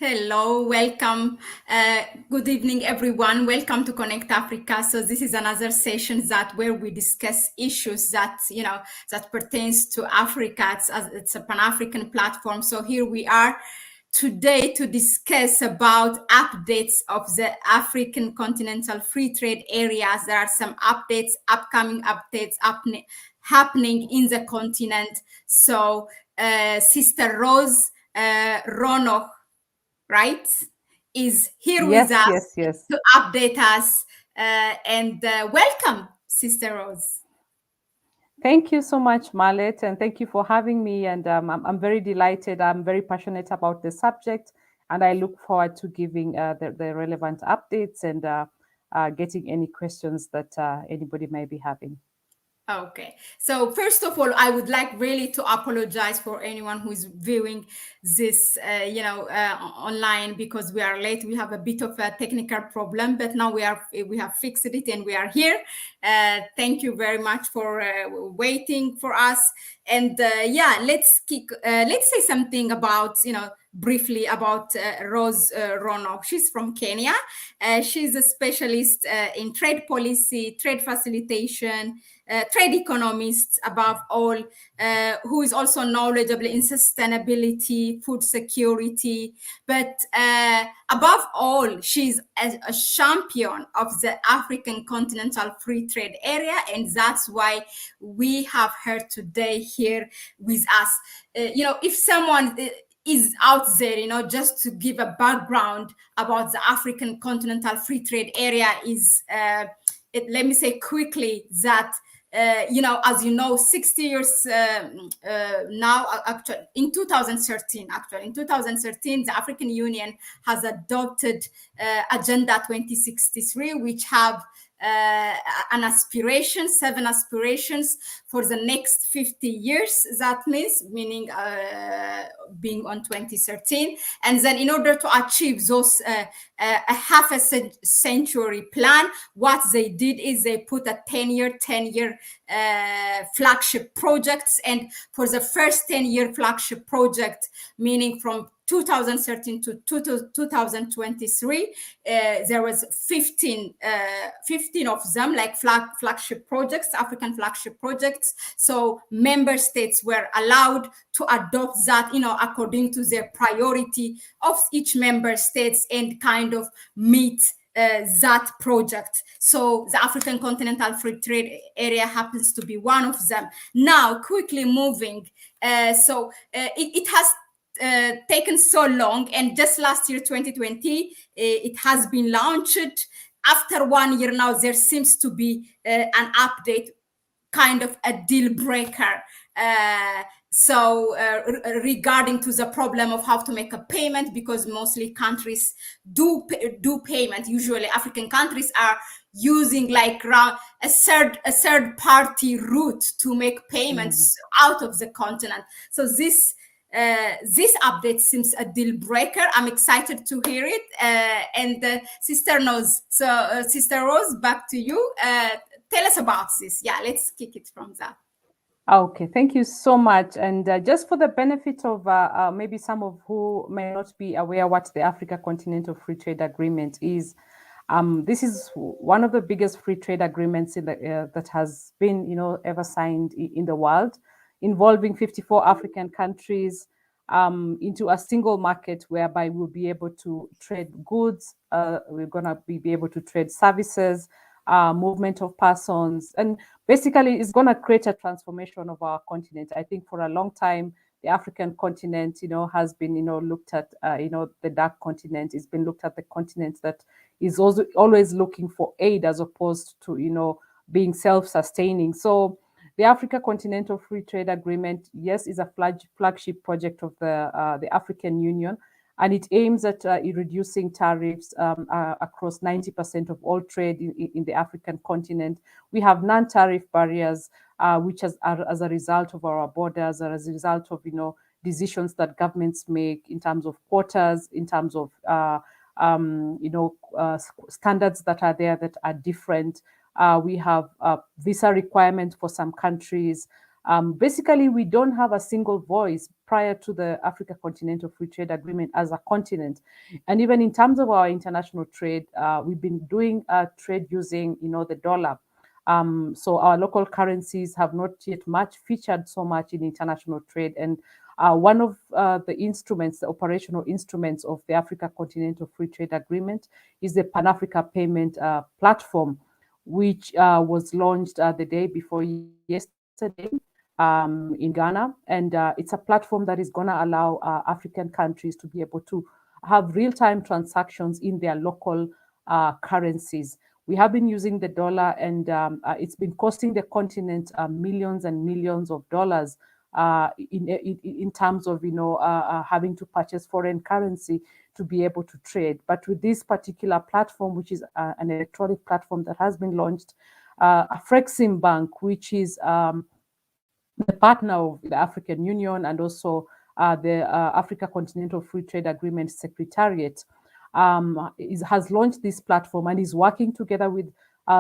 Hello, welcome. Good evening, everyone. Welcome to Connect Africa. So this is another session where we discuss issues that that pertains to Africa. It's a Pan-African platform. So here we are today to discuss about updates of the African continental free trade areas. There are some updates, upcoming updates happening in the continent. So Sister Rose Ronoh, right, is here with us Yes. to update us. And welcome, Sister Rose. Thank you so much, Mahlet, and thank you for having me. And I'm very delighted. I'm very passionate about the subject, and I look forward to giving the relevant updates and getting any questions that anybody may be having. Okay, so first of all, I would like really to apologize for anyone who is viewing this, online, because we are late. We have a bit of a technical problem, but now we have fixed it and we are here. Thank you very much for waiting for us. And let's say something about briefly about Rose Ronoh. She's from Kenya. She's a specialist in trade policy, trade facilitation, trade economist above all, who is also knowledgeable in sustainability, food security. But above all, she's a champion of the African continental free trade area. And that's why we have her today here with us. If someone is out there, just to give a background about the African continental free trade area is, let me say quickly that, as you know, 60 years now, actually, in 2013, the African Union has adopted Agenda 2063, which have seven aspirations for the next 50 years. That meaning being on 2013. And then in order to achieve those a half a century plan, what they did is they put a 10-year flagship projects. And for the first 10-year flagship project, meaning from 2013 to 2023, there was 15 of them, like flagship projects, African flagship projects. So member states were allowed to adopt that, according to their priority of each member states, and kind of meet that project. So the African continental free trade area happens to be one of them. Now, quickly moving, it has taken so long, and just last year 2020 it has been launched. After 1 year now, there seems to be an update, kind of a deal breaker. Regarding to the problem of how to make a payment, because mostly countries do payment. Usually African countries are using like a third party route to make payments out of the continent. So this update seems a deal breaker. I'm excited to hear it. Sister Rose, back to you. Tell us about this. Yeah, let's kick it from that. Okay, thank you so much. And just for the benefit of maybe some of who may not be aware what the Africa Continental Free Trade Agreement is, this is one of the biggest free trade agreements that has been, ever signed in the world, involving 54 African countries into a single market, whereby we'll be able to trade goods, we're going to be able to trade services, movement of persons, and basically it's going to create a transformation of our continent. I think for a long time, the African continent, has been, looked at, the dark continent. It's been looked at the continent that is also always looking for aid, as opposed to, being self-sustaining. So the Africa Continental Free Trade Agreement, yes, is a flagship project of the African Union, and it aims at reducing tariffs across 90% of all trade in the African continent. We have non-tariff barriers, which as a result of our borders, as a result of decisions that governments make in terms of quotas, in terms of standards that are there that are different. We have visa requirements for some countries. Basically, we don't have a single voice prior to the Africa Continental Free Trade Agreement as a continent. And even in terms of our international trade, we've been doing trade using, the dollar. So our local currencies have not yet much featured so much in international trade. And one of the instruments, the operational instruments of the Africa Continental Free Trade Agreement is the Pan-Africa Payment Platform, which was launched the day before yesterday in Ghana. And it's a platform that is going to allow African countries to be able to have real-time transactions in their local currencies. We have been using the dollar, and it's been costing the continent millions and millions of dollars in terms of having to purchase foreign currency to be able to trade. But with this particular platform, which is an electronic platform that has been launched, AfCFTA, which is the partner of the African Union and also the Africa Continental Free Trade Agreement Secretariat, has launched this platform and is working together with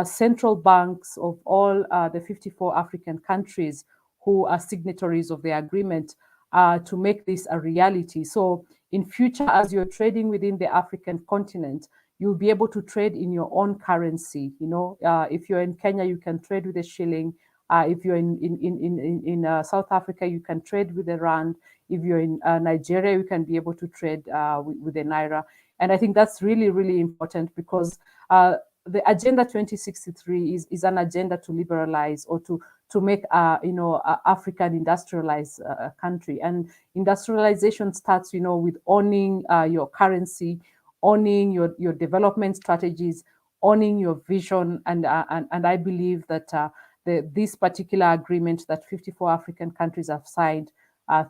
central banks of all the 54 African countries who are signatories of the agreement to make this a reality. So in future, as you're trading within the African continent, you'll be able to trade in your own currency. If you're in Kenya, you can trade with a shilling. If you're in South Africa, you can trade with the rand. If you're in Nigeria, you can be able to trade with the naira. And I think that's really, really important because the Agenda 2063 is an agenda to liberalize or to make African industrialized country. And industrialization starts, with owning your currency, owning your development strategies, owning your vision. And I believe that this particular agreement that 54 African countries have signed,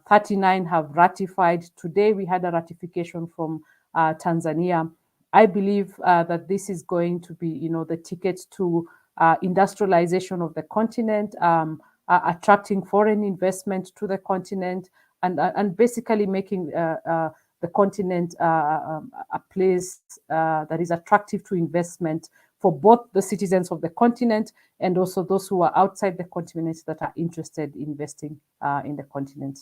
39 have ratified. Today, we had a ratification from Tanzania. I believe that this is going to be, the ticket to industrialization of the continent, attracting foreign investment to the continent, and basically making the continent a place that is attractive to investment for both the citizens of the continent and also those who are outside the continent that are interested in investing in the continent.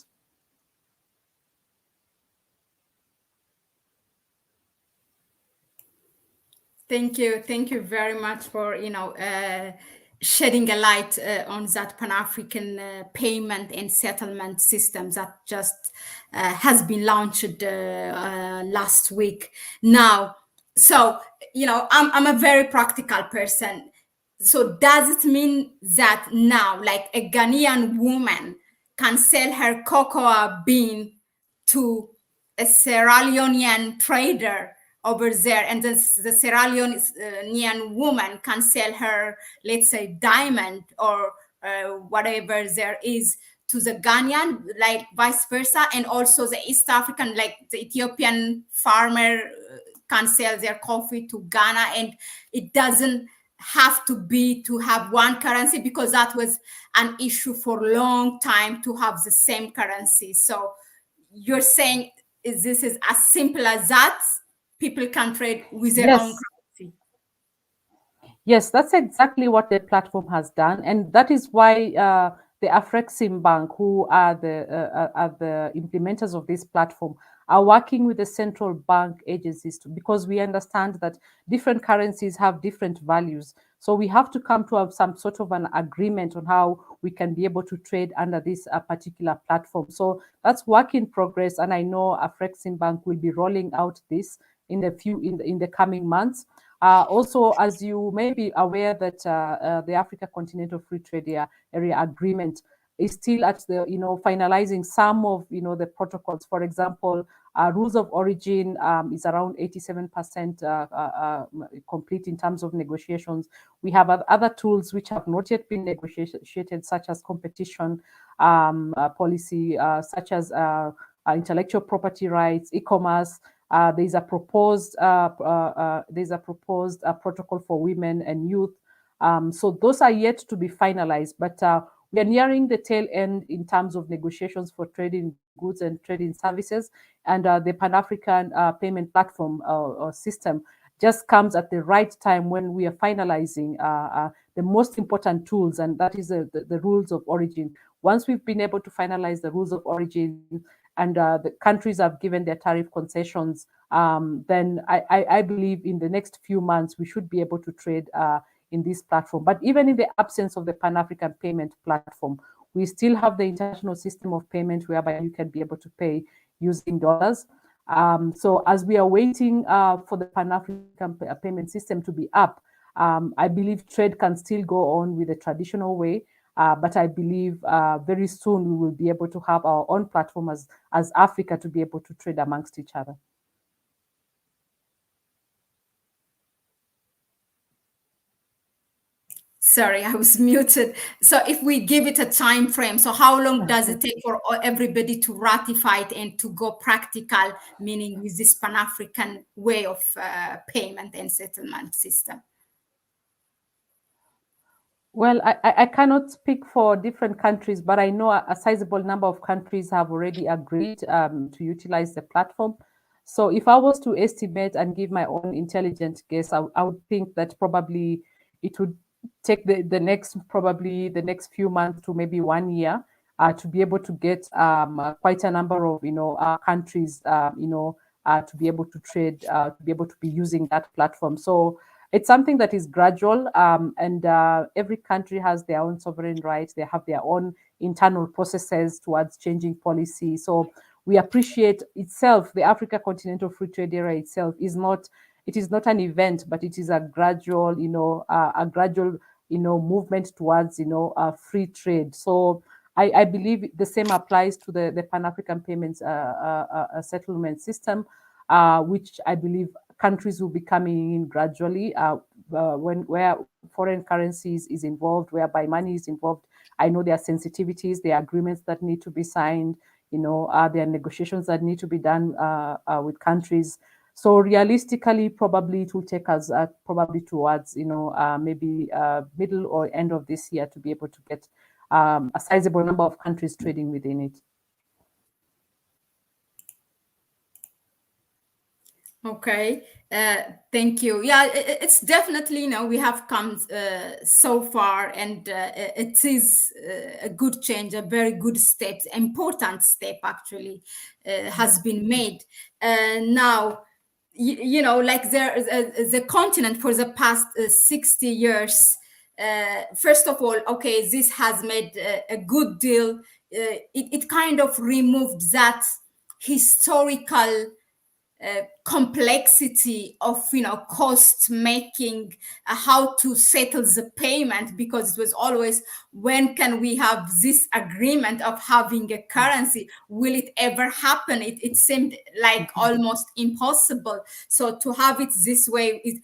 Thank you very much for shedding a light on that Pan-African payment and settlement system that just has been launched last week. Now, so I'm a very practical person. So does it mean that now, like a Ghanaian woman can sell her cocoa bean to a Sierra Leonean trader over there, and the Sierra Leonean woman can sell her, let's say, diamond or whatever there is to the Ghanaian, like vice versa, and also the East African, like the Ethiopian farmer can sell their coffee to Ghana, and it doesn't have to have one currency, because that was an issue for a long time to have the same currency. So you're saying this is as simple as that? People can trade with their own currency. Yes, that's exactly what the platform has done, and that is why the AfCFTA, who are the implementers of this platform, are working with the central bank agencies because we understand that different currencies have different values. So we have to come to have some sort of an agreement on how we can be able to trade under this particular platform. So that's work in progress, and I know AfCFTA will be rolling out this in the coming months. Also, as you may be aware that the Africa Continental Free Trade Area Agreement is still at the, finalizing some of, the protocols. For example, rules of origin is around 87% complete in terms of negotiations. We have other tools which have not yet been negotiated, such as competition policy, such as intellectual property rights, e-commerce. There's a proposed protocol for women and youth. So those are yet to be finalized, but we are nearing the tail end in terms of negotiations for trading goods and trading services, and the Pan-African payment platform system just comes at the right time when we are finalizing the most important tools, and that is the rules of origin, once we've been able to finalize the rules of origin and the countries have given their tariff concessions, then I believe in the next few months we should be able to trade in this platform. But even in the absence of the Pan-African payment platform, we still have the international system of payment whereby you can be able to pay using dollars. So as we are waiting for the Pan-African payment system to be up, I believe trade can still go on with the traditional way. But I believe very soon we will be able to have our own platform as Africa to be able to trade amongst each other. Sorry, I was muted. So if we give it a time frame, so how long does it take for everybody to ratify it and to go practical, meaning with this Pan-African way of payment and settlement system? Well, I cannot speak for different countries, but I know a sizable number of countries have already agreed to utilize the platform. So if I was to estimate and give my own intelligent guess, I would think that probably it would take the next few months to maybe 1 year to be able to get quite a number of countries to be able to trade, to be able to be using that platform. So it's something that is gradual, and every country has their own sovereign rights. They have their own internal processes towards changing policy. So we appreciate itself, the Africa Continental Free Trade Area itself is not an event, but it is a gradual, movement towards, free trade. So I believe the same applies to the Pan-African payments settlement system, which I believe countries will be coming in gradually where foreign currencies is involved, whereby money is involved. I know there are sensitivities, there are agreements that need to be signed, there are negotiations that need to be done with countries. So realistically, probably it will take us probably towards, maybe middle or end of this year to be able to get a sizable number of countries trading within it. Okay, thank you. Yeah, it's definitely, we have come so far, and it is a good change, a very good step, important step actually has been made. Now, like the continent for the past 60 years, first of all, okay, this has made a good deal. It kind of removed that historical complexity of cost making, how to settle the payment, because it was always, when can we have this agreement of having a currency? Will it ever happen? It seemed like almost impossible. So to have it this way,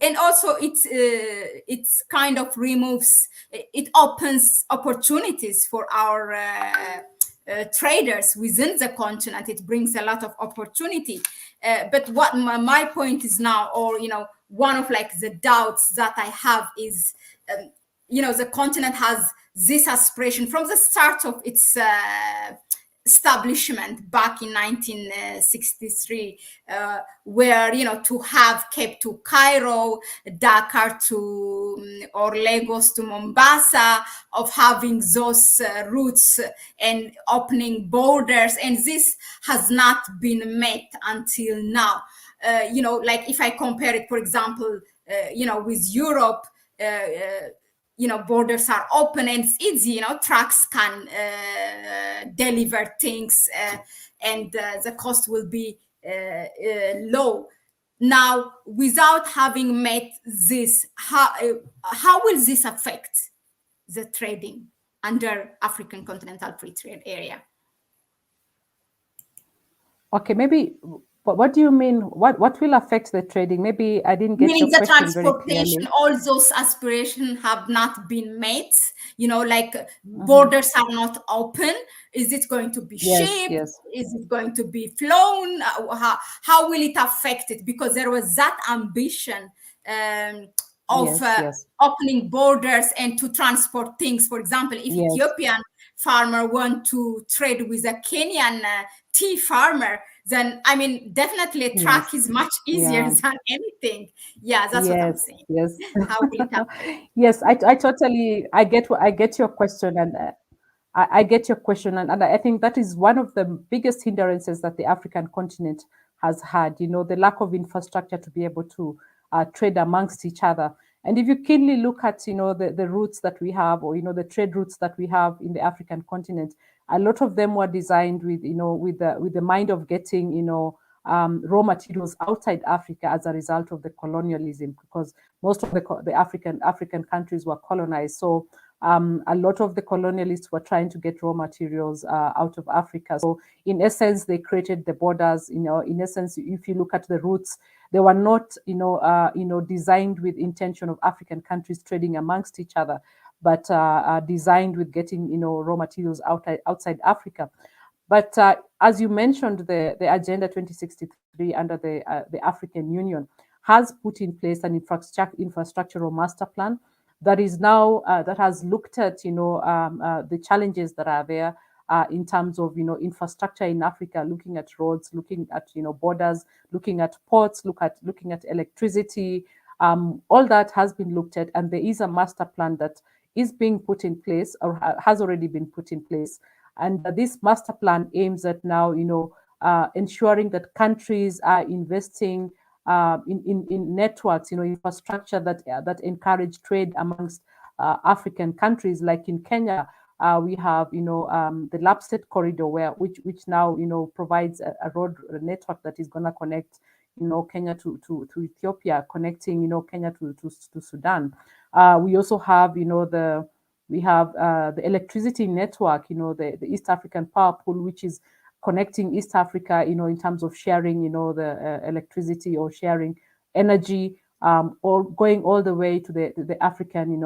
and also it's kind of removes, it opens opportunities for our traders within the continent. It brings a lot of opportunity. But what my point is now, or one of like the doubts that I have is, the continent has this aspiration from the start of its establishment back in 1963, where to have Cape to Cairo, Dakar to or Lagos to Mombasa, of having those routes and opening borders, and this has not been met until now. Like if I compare it, for example, with Europe, borders are open and it's easy, trucks can deliver things, and the cost will be low. Now, without having met this, how will this affect the trading under African Continental Free Trade Area? Okay, maybe. What do you mean? What will affect the trading? Maybe I didn't get Meaning your the question very transportation, clearly. all those aspirations have not been met. Like borders are not open. Is it going to be shipped? Yes. Is it going to be flown? How will it affect it? Because there was that ambition of Yes. opening borders and to transport things. For example, if Ethiopian farmer want to trade with a Kenyan tea farmer, then definitely a truck is much easier than anything. Yeah, that's what I'm saying. Yes. How will it happen? Yes, I totally I get your question, and I get your question, and I think that is one of the biggest hindrances that the African continent has had, the lack of infrastructure to be able to trade amongst each other. And if you keenly look at, the routes that we have, or, the trade routes that we have in the African continent, a lot of them were designed with, with the mind of getting, raw materials outside Africa as a result of the colonialism, because most of the African countries were colonized. So a lot of the colonialists were trying to get raw materials out of Africa. So in essence, they created the borders. In essence, if you look at the routes, they were not, designed with intention of African countries trading amongst each other, but designed with getting, raw materials outside Africa. But as you mentioned, the Agenda 2063 under the African Union has put in place an infrastructural master plan that is now that has looked at the challenges that are there in terms of infrastructure in Africa, looking at roads, looking at borders, looking at ports, looking at electricity. All that has been looked at, and there is a master plan that is being put in place, or has already been put in place. And this master plan aims at now, ensuring that countries are investing in networks, infrastructure that encourage trade amongst African countries. Like in Kenya, we have, the Lapsset corridor, which now, provides a road network that is going to connect, Kenya to Ethiopia, connecting, Kenya to Sudan. We also have, the electricity network, the East African Power Pool, which is connecting East Africa, in terms of sharing, the electricity or sharing energy, or going all the way to the African,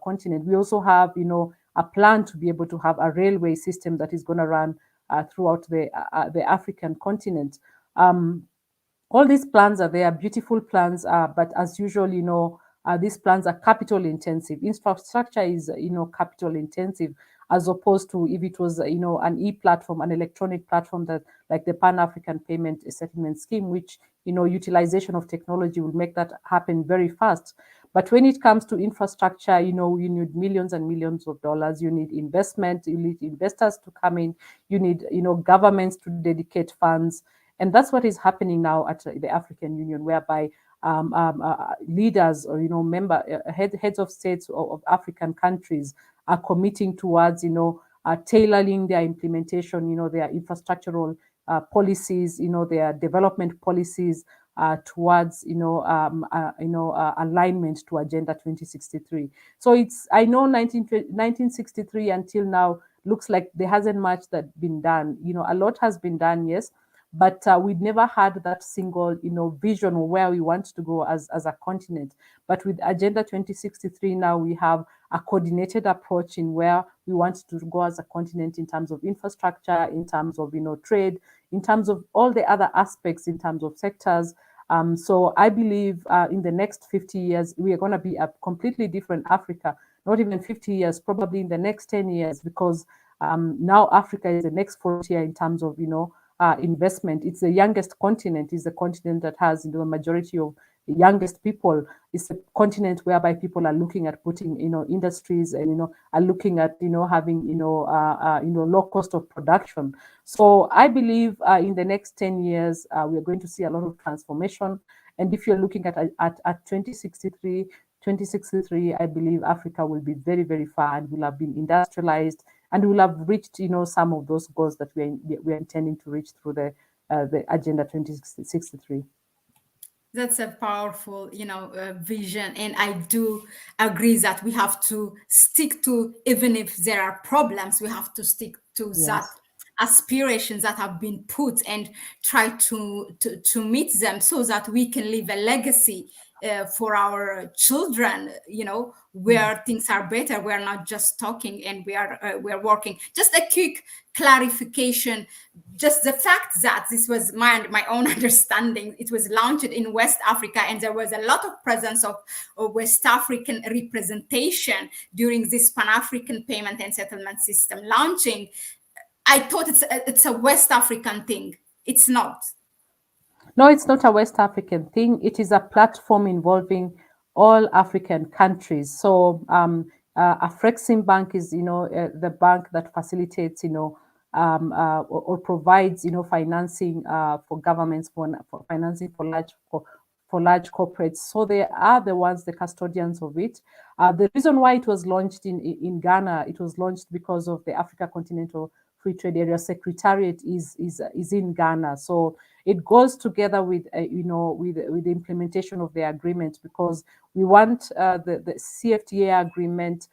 continent. We also have, a plan to be able to have a railway system that is going to run throughout the African continent. All these plans are there, beautiful plans, but as usual, these plans are capital intensive. Infrastructure is, capital intensive, as opposed to if it was, an e-platform, an electronic platform that like the Pan-African Payment Settlement Scheme, which, utilization of technology will make that happen very fast. But when it comes to infrastructure, you need millions and millions of dollars. You need investment. You need investors to come in. You need, governments to dedicate funds. And that's what is happening now at the African Union, whereby leaders or heads of states of African countries are committing towards tailoring their implementation, their infrastructural policies, their development policies towards alignment to Agenda 2063. So I know 1963 until now looks like there hasn't much that been done. A lot has been done, yes, but we'd never had that single vision of where we want to go as a continent. But with Agenda 2063 now, we have a coordinated approach in where we want to go as a continent in terms of infrastructure, in terms of trade, in terms of all the other aspects, in terms of sectors. So I believe in the next 50 years, we are going to be a completely different Africa. Not even 50 years, probably in the next 10 years, because now Africa is the next frontier in terms of investment. It's the youngest continent. It's the continent that has the majority of the youngest people. It's a continent whereby people are looking at putting industries and are looking at having low cost of production. So I believe in the next 10 years we are going to see a lot of transformation. And if you're looking at 2063, I believe Africa will be very, very far and will have been industrialized, and we'll have reached, some of those goals that we're intending to reach through the Agenda 2063. That's a powerful, vision, and I do agree that we have to stick to, even if there are problems, we have to stick to that Yes. aspirations that have been put and try to meet them, so that we can leave a legacy for our children, where things are better. We're not just talking, and we're working. Just a quick clarification, just the fact that this was my own understanding, it was launched in West Africa, and there was a lot of presence of West African representation during this Pan-African payment and settlement system launching. I thought it's a West African thing. It's not. No, it's not a West African thing. It is a platform involving all African countries. So AfCFTA Bank is, the bank that facilitates, or provides, financing for governments, for financing for large corporates. So they are the ones, the custodians of it. The reason why it was launched in Ghana, it was launched because of the Africa Continental Free Trade Area Secretariat is in Ghana. So it goes together with, with the implementation of the agreement, because we want the CFTA agreement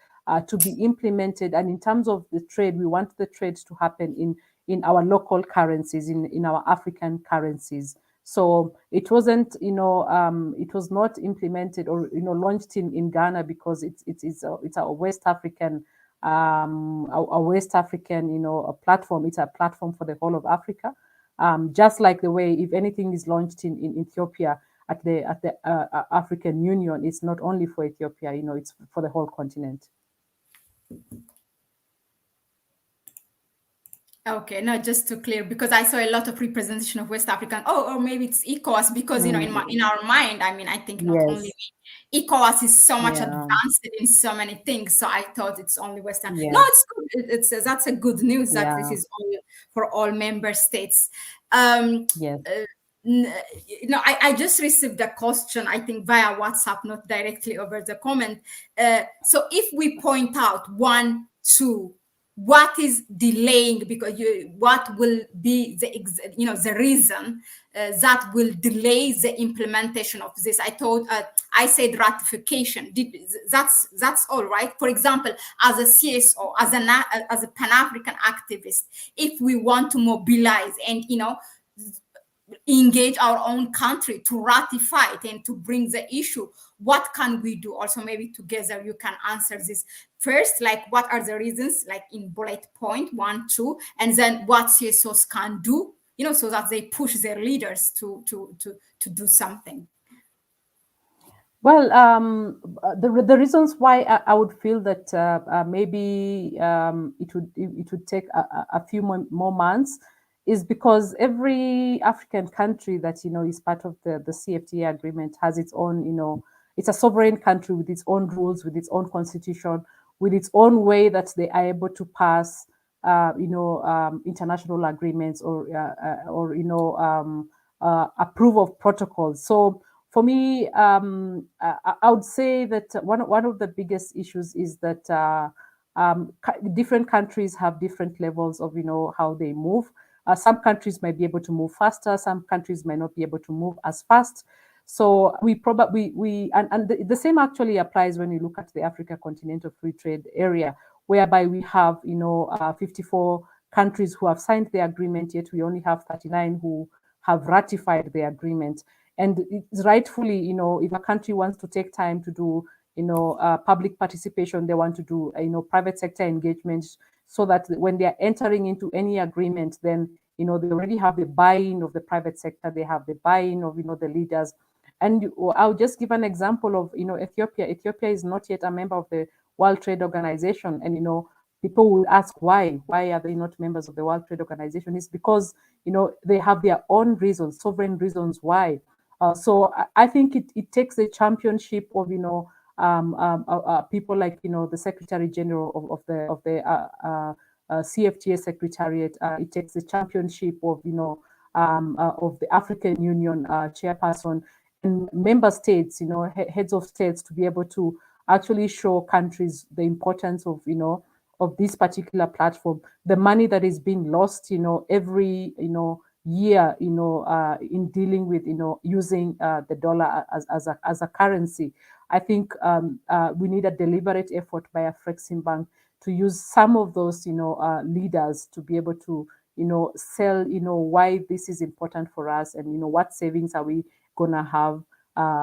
to be implemented. And in terms of the trade, we want the trade to happen in our local currencies, in our African currencies. So it wasn't, it was not implemented or, launched in Ghana because it's a West African, a West African, a platform. It's a platform for the whole of Africa. Just like the way, if anything is launched in Ethiopia at the African Union, it's not only for Ethiopia, it's for the whole continent. Okay, no, just to clear, because I saw a lot of representation of West African. Oh, or maybe it's ECOWAS, because in our mind, I mean, I think not only ECOWAS is so much advanced in so many things. So I thought it's only Western. No, it's good. It's that's a good news that this is only for all member states. I just received a question, I think via WhatsApp, not directly over the comment. So if we point out 1, 2, what is delaying, because what will be the reason that will delay the implementation of this? I said ratification. That's all right. For example, as a CSO, as a Pan-African activist, if we want to mobilize and engage our own country to ratify it and to bring the issue, what can we do? Also, maybe together you can answer this first, like what are the reasons, like in bullet point 1, 2, and then what CSOs can do, so that they push their leaders to do something. Well, the reasons why I would feel that maybe it would take a few more months is because every African country that is part of the CFTA agreement has its own, it's a sovereign country with its own rules, with its own constitution, with its own way that they are able to pass international agreements or approve of protocols. So for me, I would say that one of the biggest issues is that different countries have different levels of how they move. Some countries might be able to move faster. Some countries might not be able to move as fast. So we probably and the same actually applies when you look at the Africa Continental Free Trade Area, whereby we have 54 countries who have signed the agreement, yet we only have 39 who have ratified the agreement. And it's rightfully, if a country wants to take time to do, public participation, they want to do, private sector engagement, so that when they are entering into any agreement, then, they already have the buy-in of the private sector, they have the buy-in of, the leaders. And I'll just give an example of, Ethiopia. Ethiopia is not yet a member of the World Trade Organization. And, people will ask why are they not members of the World Trade Organization? It's because, they have their own reasons, sovereign reasons why. So I think it takes a championship of people like the Secretary General of the CFTA Secretariat. It takes the championship of of the African Union chairperson and member states, heads of states, to be able to actually show countries the importance of of this particular platform. The money that is being lost, every year, in dealing with, using the dollar as a currency. I think we need a deliberate effort by AfCFTA Bank to use some of those, leaders to be able to, sell, why this is important for us, and what savings are we gonna have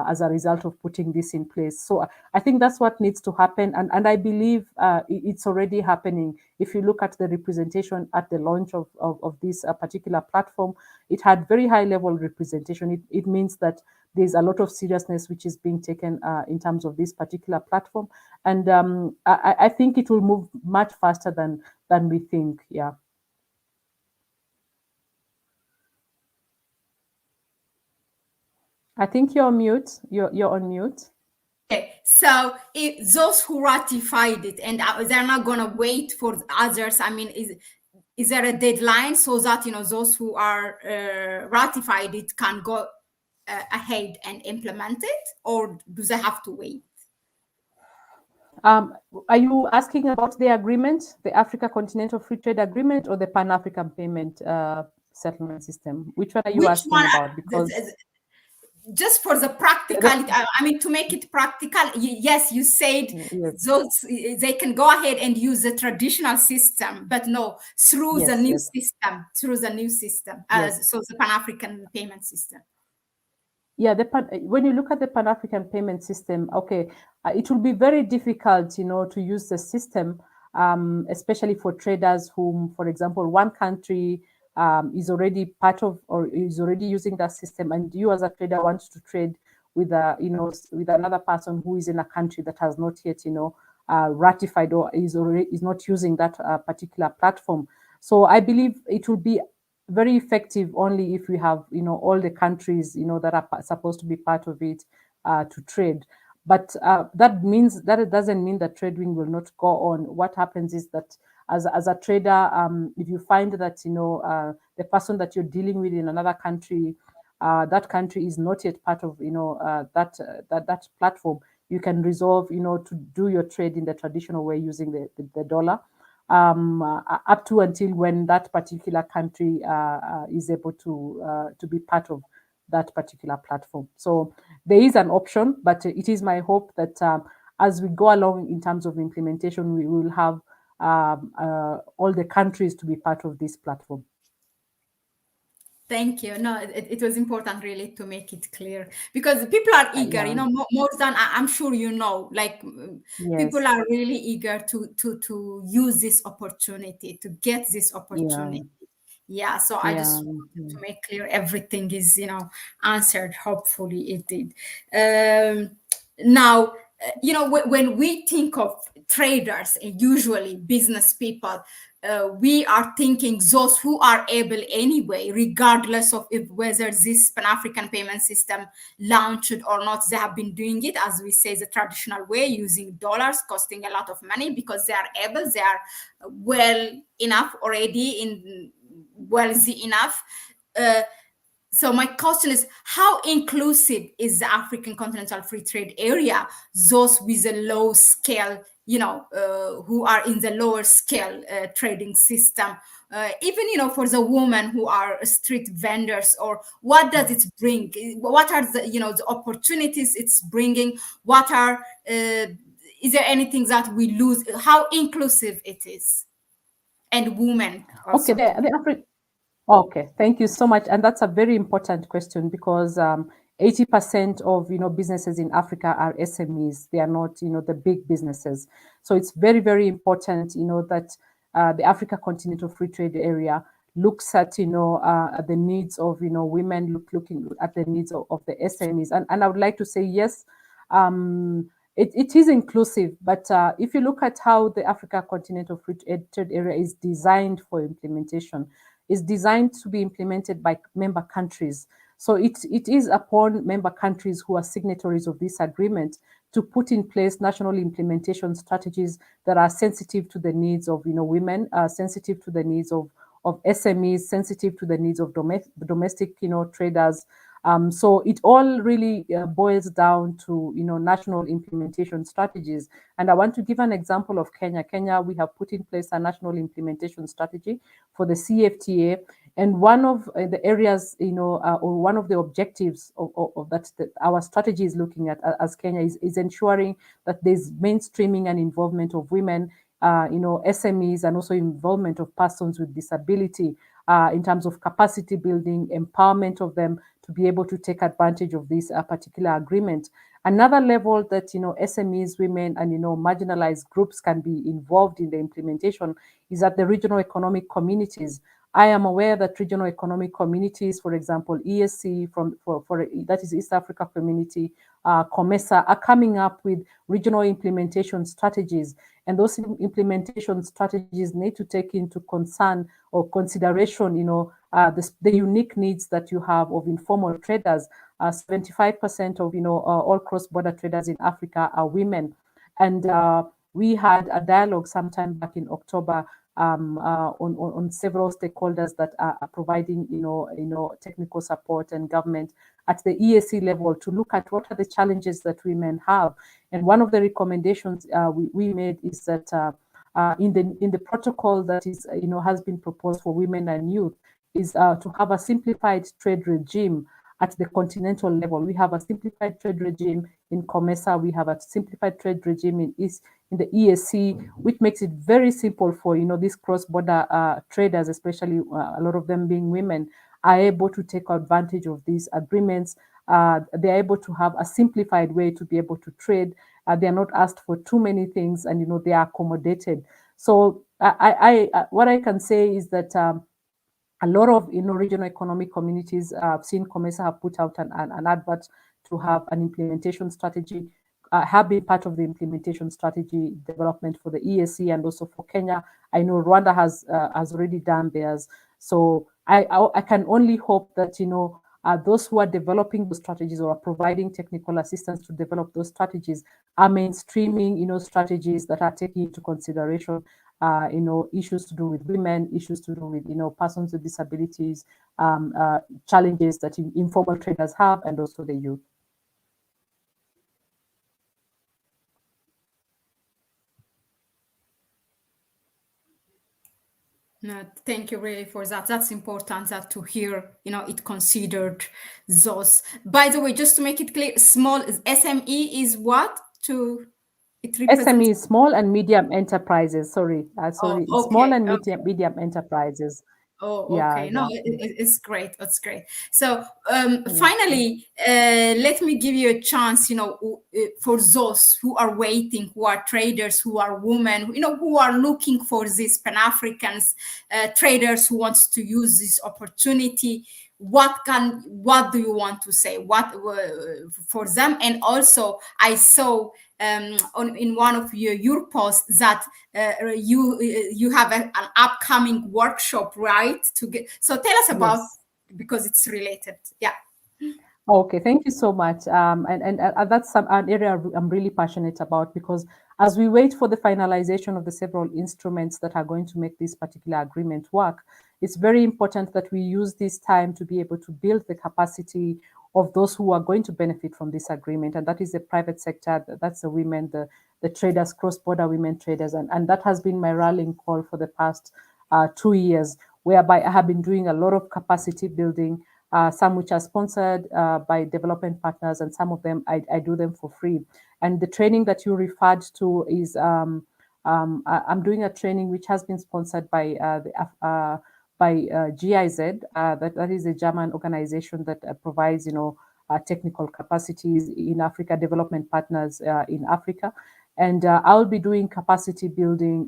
as a result of putting this in place. So I think that's what needs to happen. And I believe it's already happening. If you look at the representation at the launch of this particular platform, it had very high level representation. It means that there's a lot of seriousness which is being taken in terms of this particular platform. And I think it will move much faster than we think. Yeah. I think you're on mute. You're on mute. Okay, so those who ratified it, and they're not gonna wait for others. I mean, is there a deadline so that those who are ratified it can go ahead and implement it, or do they have to wait? Are you asking about the agreement, the Africa Continental Free Trade Agreement, or the Pan-African Payment Settlement System? Which one are you Which asking one? about? Because Just for the practicality, I mean, to make it practical, yes, you said yes, those they can go ahead and use the traditional system, but no, through the yes, new yes, system, yes. so the Pan-African payment system. Yeah, when you look at the Pan-African payment system, okay, it will be very difficult, to use the system, especially for traders whom, for example, one country is already part of or is already using that system, and you as a trader want to trade with with another person who is in a country that has not yet, ratified or is not using that particular platform. So I believe it will be very effective only if we have all the countries that are supposed to be part of it to trade. But that it doesn't mean that trading will not go on. What happens is that as a trader, if you find that the person that you're dealing with in another country, that country is not yet part of that platform, you can resolve to do your trade in the traditional way using the dollar, up to until when that particular country is able to be part of that particular platform. So there is an option, but it is my hope that as we go along in terms of implementation, we will have all the countries to be part of this platform. Thank you. No, it was important really to make it clear, because people are eager, Yeah. more than I'm sure like people Yes. are really eager to use this opportunity, to get this Yeah. opportunity. Yeah, so I Yeah. just wanted to Mhm. make clear everything is, answered. Hopefully it did. Now, when we think of traders, and usually business people, we are thinking those who are able anyway, regardless of whether this Pan-African payment system launched or not. They have been doing it, as we say, the traditional way, using dollars, costing a lot of money, because they are able, they are well enough already, in wealthy enough. So my question is, how inclusive is the African Continental Free Trade Area, those with a low scale, who are in the lower scale trading system, even, for the women who are street vendors, or what does it bring? What are the opportunities it's bringing? What are, is there anything that we lose? How inclusive it is? And women Okay, also too. Okay, thank you so much. And that's a very important question because 80% of businesses in Africa are SMEs. They are not the big businesses. So it's very, very important that the Africa Continental Free Trade Area looks at at the needs of women, looking at the needs of the SMEs. And I would like to say yes. It is inclusive, but if you look at how the Africa Continental Free Trade Area is designed for implementation, is designed to be implemented by member countries. So it is upon member countries who are signatories of this agreement to put in place national implementation strategies that are sensitive to the needs of women, sensitive to the needs of SMEs, sensitive to the needs of domestic traders. So it all really boils down to national implementation strategies. And I want to give an example of Kenya. Kenya, we have put in place a national implementation strategy for the CFTA. And one of the areas, or one of the objectives of that our strategy is looking at as Kenya is ensuring that there's mainstreaming and involvement of women, SMEs, and also involvement of persons with disability in terms of capacity building, empowerment of them to be able to take advantage of this particular agreement. Another level that SMEs, women, and marginalized groups can be involved in the implementation is at the regional economic communities. I am aware that regional economic communities, for example, ESC for that is East Africa Community, COMESA, are coming up with regional implementation strategies, and those implementation strategies need to take into concern or consideration, the unique needs that you have of informal traders. 75% of all cross-border traders in Africa are women, and we had a dialogue sometime back in October on several stakeholders that are providing technical support and government at the EAC level to look at what are the challenges that women have. And one of the recommendations we made is that in the protocol that is has been proposed for women and youth is to have a simplified trade regime at the continental level. We have a simplified trade regime in COMESA. We have a simplified trade regime in the EAC, which makes it very simple for these cross-border traders, especially a lot of them being women, are able to take advantage of these agreements. They're able to have a simplified way to be able to trade. They're not asked for too many things, and they are accommodated. So what I can say is that a lot of regional economic communities, I've seen COMESA have put out an advert to have an implementation strategy, have been part of the implementation strategy development for the EAC and also for Kenya. I know Rwanda has already done theirs. So I can only hope that those who are developing those strategies or are providing technical assistance to develop those strategies are mainstreaming strategies that are taking into consideration issues to do with women, issues to do with persons with disabilities, challenges that informal traders have, and also the youth. No, thank you really for that. That's important that to hear, it considered those. By the way, just to make it clear, small SME is what? It represents SME, small and medium enterprises. Sorry, Oh, small okay, and okay. medium enterprises. Oh, Yeah, okay. No, yeah. it's great. It's great. So, Yeah. finally, let me give you a chance, for those who are waiting, who are traders, who are women, who are looking for these Pan-Africans, traders who wants to use this opportunity. What do you want to say? What for them? And also, I saw in one of your posts that you have an upcoming workshop, right? So tell us about, Yes. because it's related. Yeah. Okay, thank you so much. And that's an area I'm really passionate about, because as we wait for the finalization of the several instruments that are going to make this particular agreement work, it's very important that we use this time to be able to build the capacity of those who are going to benefit from this agreement. And that is the private sector, that's the women, the traders, cross-border women traders. And that has been my rallying call for the past 2 years, whereby I have been doing a lot of capacity building, some which are sponsored by development partners, and some of them I do them for free. And the training that you referred to is I'm doing a training which has been sponsored by GIZ. That is a German organization that provides technical capacities in Africa, development partners in Africa. And I'll be doing capacity building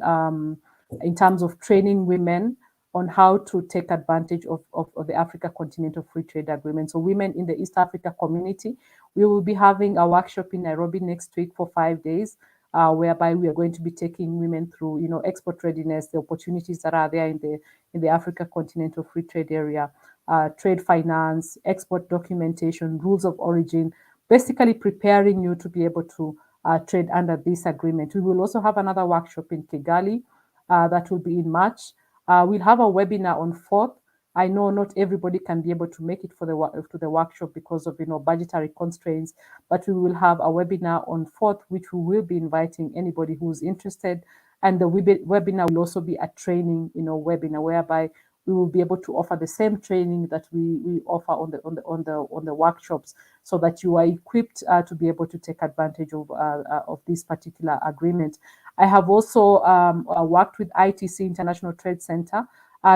in terms of training women on how to take advantage of the Africa Continental Free Trade Agreement. So women in the East Africa community, we will be having a workshop in Nairobi next week for 5 days, whereby we are going to be taking women through, export readiness, the opportunities that are there in the Africa Continental Free Trade area, trade finance, export documentation, rules of origin, basically preparing you to be able to trade under this agreement. We will also have another workshop in Kigali that will be in March. We'll have a webinar on 4th. I know not everybody can be able to make it to the workshop because of budgetary constraints, but we will have a webinar on 4th, which we will be inviting anybody who's interested. And the webinar will also be a training webinar, whereby we will be able to offer the same training that we offer on the workshops, so that you are equipped to be able to take advantage of this particular agreement. I have also worked with ITC, International Trade Center,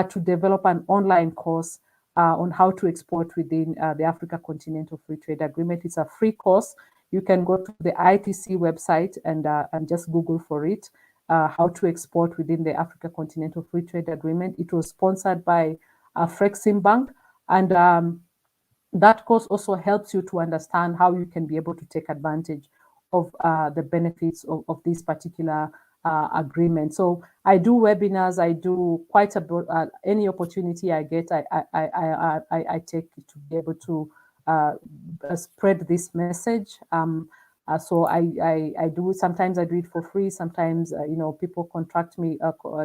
to develop an online course on how to export within the Africa Continental Free Trade Agreement. It's a free course. You can go to the ITC website and just Google for it, how to export within the Africa Continental Free Trade Agreement. It was sponsored by Frexim Bank, and that course also helps you to understand how you can be able to take advantage of the benefits of this particular agreement. So I do webinars. I do quite a any opportunity I get. I take to be able to spread this message. So I do, sometimes I do it for free. Sometimes, people contract me,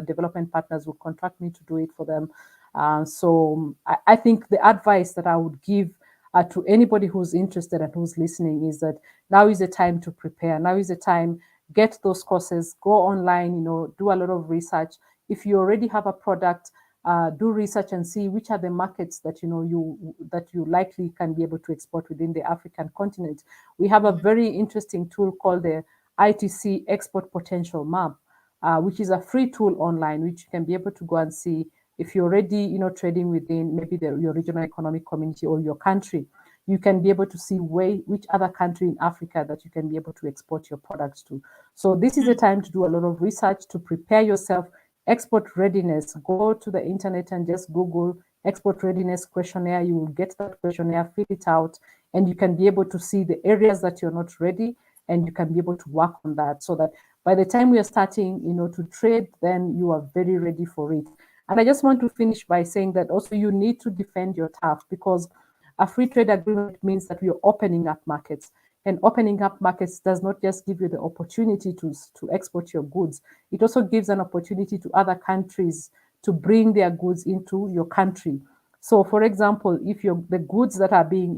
development partners will contract me to do it for them. So I think the advice that I would give to anybody who's interested and who's listening is that now is the time to prepare. Now is the time, get those courses, go online, do a lot of research. If you already have a product, do research and see which are the markets that you likely can be able to export within the African continent. We have a very interesting tool called the ITC Export Potential Map, which is a free tool online, which you can be able to go and see if you're already trading within maybe your regional economic community or your country. You can be able to see which other country in Africa that you can be able to export your products to. So this is the time to do a lot of research, to prepare yourself. Export readiness, go to the internet and just Google export readiness questionnaire. You will get that questionnaire, fill it out, and you can be able to see the areas that you're not ready, and you can be able to work on that so that by the time we are starting, to trade, then you are very ready for it. And I just want to finish by saying that also you need to defend your turf, because a free trade agreement means that we are opening up markets. And opening up markets does not just give you the opportunity to export your goods. It also gives an opportunity to other countries to bring their goods into your country. So, for example, if the goods that are being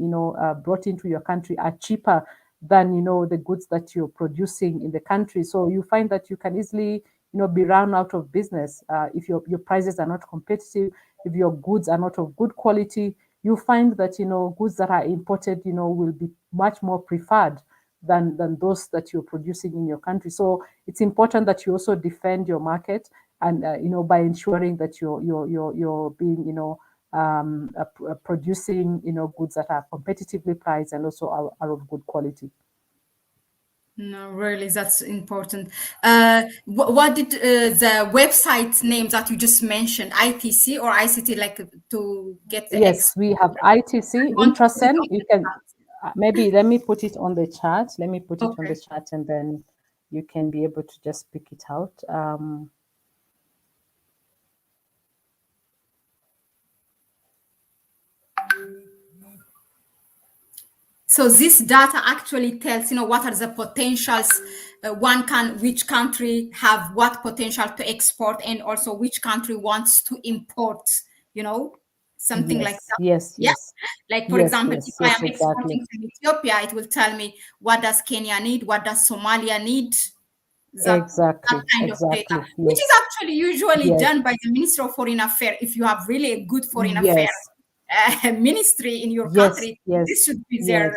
brought into your country are cheaper than the goods that you're producing in the country, so you find that you can easily be run out of business if your prices are not competitive, if your goods are not of good quality. You find that goods that are imported will be much more preferred than those that you're producing in your country. So it's important that you also defend your market, and by ensuring that you're being producing goods that are competitively priced and also are of good quality. No, really, that's important. What did the website name that you just mentioned, ITC or ICT, like to get the Yes, we have ITC, Intrasen. You can maybe let me put it on the chat. Let me put it on the chat, and then you can be able to just pick it out. So this data actually tells, what are the potentials. Which country have what potential to export, and also which country wants to import, something like that. Yes, Yeah. yes. Like, for Yes, example, yes, if I yes, am exactly. exporting from Ethiopia, it will tell me what does Kenya need, what does Somalia need, that kind of data, Exactly. which is Yes, actually usually yes, done by the Minister of Foreign Affairs. If you have really a good foreign affairs yes, ministry in your yes, country, yes, this should be yes,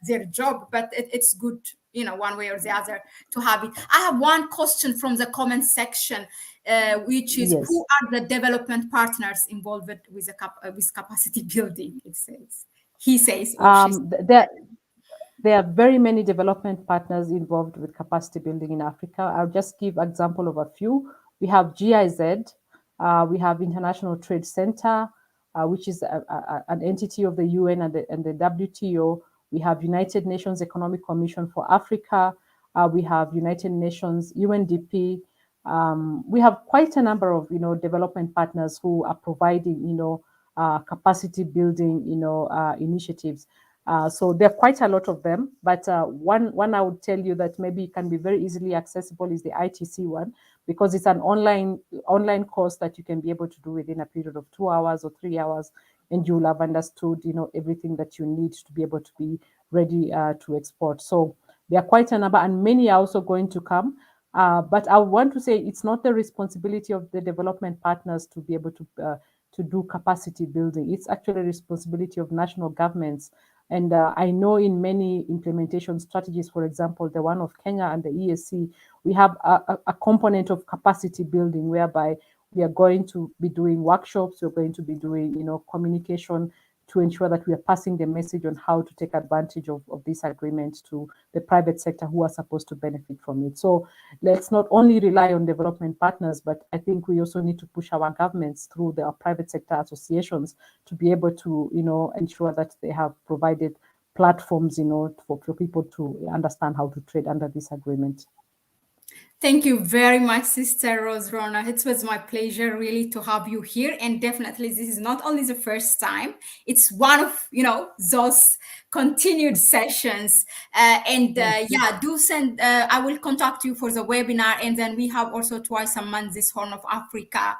their job. But it's good, one way or the other, to have it. I have one question from the comment section, which is, yes. who are the development partners involved with with capacity building? He says, or she says. There are very many development partners involved with capacity building in Africa. I'll just give example of a few. We have GIZ, we have International Trade Center, which is an entity of the UN and the WTO. We have United Nations Economic Commission for Africa. We have United Nations, UNDP. We have quite a number of development partners who are providing capacity building initiatives. So there are quite a lot of them, but one I would tell you that maybe can be very easily accessible is the ITC one, because it's an online course that you can be able to do within a period of 2 hours or 3 hours, and you'll have understood everything that you need to be able to be ready to export. So there are quite a number, and many are also going to come. But I want to say it's not the responsibility of the development partners to be able to do capacity building. It's actually a responsibility of national governments. And I know in many implementation strategies, for example, the one of Kenya and the EAC, we have a component of capacity building whereby we are going to be doing workshops, we're going to be doing, communication to ensure that we are passing the message on how to take advantage of this agreement to the private sector who are supposed to benefit from it. So let's not only rely on development partners, but I think we also need to push our governments through their private sector associations to be able to, ensure that they have provided platforms, for people to understand how to trade under this agreement. Thank you very much, Sister Rose Ronoh. It was my pleasure really to have you here. And definitely, this is not only the first time, it's one of, those continued sessions. Yeah, do send, I will contact you for the webinar. And then we have also twice a month this Horn of Africa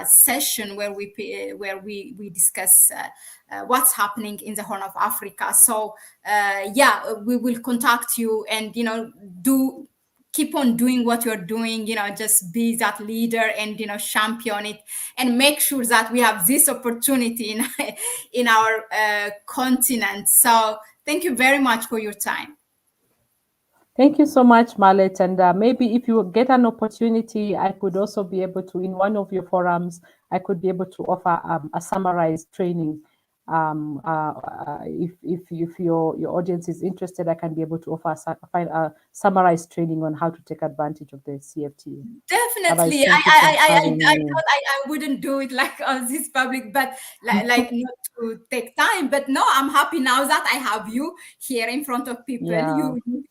session where we discuss what's happening in the Horn of Africa. So yeah, we will contact you and, do keep on doing what you're doing, just be that leader and champion it and make sure that we have this opportunity in in our continent. So thank you very much for your time. Thank you so much, Mahlet. And maybe if you get an opportunity, I could also be able to, in one of your forums, I could be able to offer a summarized training. If your audience is interested, I can be able to offer find a summarized training on how to take advantage of the CFTA. Otherwise, Definitely. thank you for having I me. thought I wouldn't do it like on this public, but like not to take time. But no, I'm happy now that I have you here in front of people. Yeah.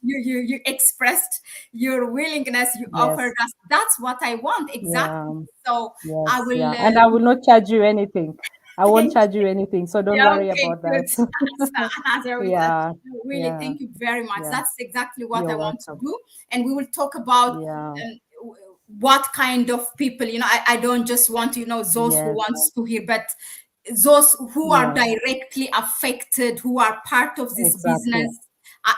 You expressed your willingness. You offered Yes. us. That's what I want exactly. Yeah. So I Yes. will. Yeah. And I will not charge you anything. I won't Thank charge you anything. So don't Yeah, worry okay, about good. that. Another with that. Yeah. Really, Yeah. thank you very much. Yeah. That's exactly what I You're want to welcome. do. And we will talk about Yeah. what kind of people, I don't just want, those who Yes. wants to hear, but those who are Yes. directly affected, who are part of this Exactly. business.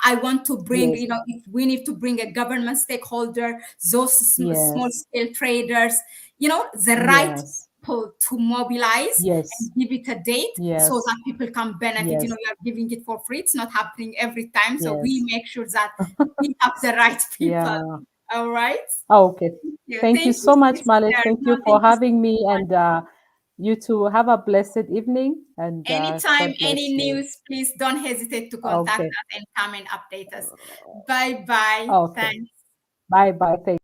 I want to bring, Yes. if we need to bring a government stakeholder, those small Yes. scale traders, the right Yes. people to mobilize Yes. and give it a date so Yes. that people can benefit. Yes. We are giving it for free. It's not happening every time. So we Yes. make sure that we have the right people. Yeah. All right. Oh, okay. Yeah. Thank you Thank you, so much, Male. sister. Thank No, you for thank you having so me. much. And you two have a blessed evening. And Anytime, God any bless you. news, please don't hesitate to contact Okay. us and come and update us. Bye bye. Okay. Thanks. Bye bye. Thank